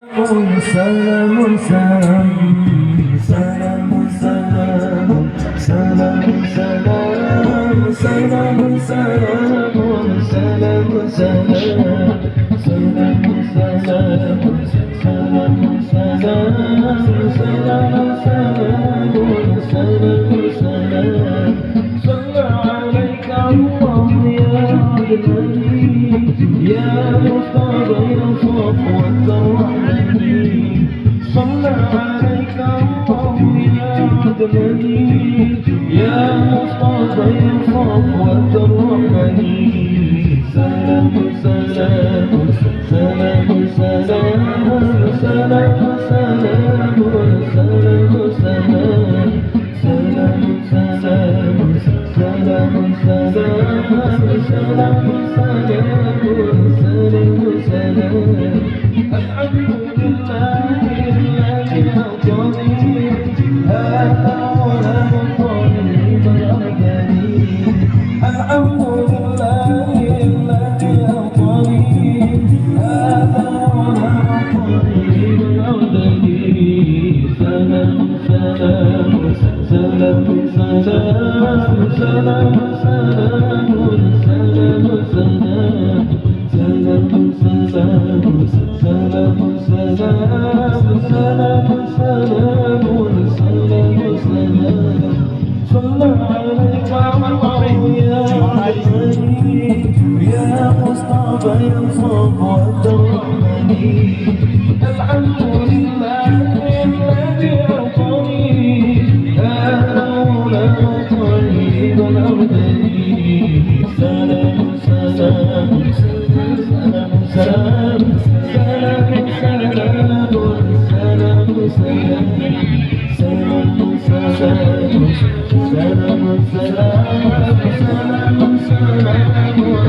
سلام سلام سلام سلام سلام سلام سلام سلام سلام صلى عليك الله يا عدناني يا مصطفى يا صفوة الرحمن صلى عليك الله يا عدناني يا مصطفى يا صفوة الرحمن سلام سلام سلام سلام سلام سلام سلام سلام سلام سلام سلام سلام سلام الحمد لله الذي أعطاني هذا وله الطريق الأبدي الحمد لله الذي أعطاني هذا وله الطريق الأبدي سلام سلام سلام سلام سلام سلام سلام سلام سلام سلام سلام سلام سلام سلام صلى عليك الله يا علي يا مصطفى يا صفوة الرحمن الحمد لله الذي أعطاني هذا وله طيب الأبدي سلام سلام سلام سلام سلام سلام سلام سلام سلام سلام سلام سلام سلام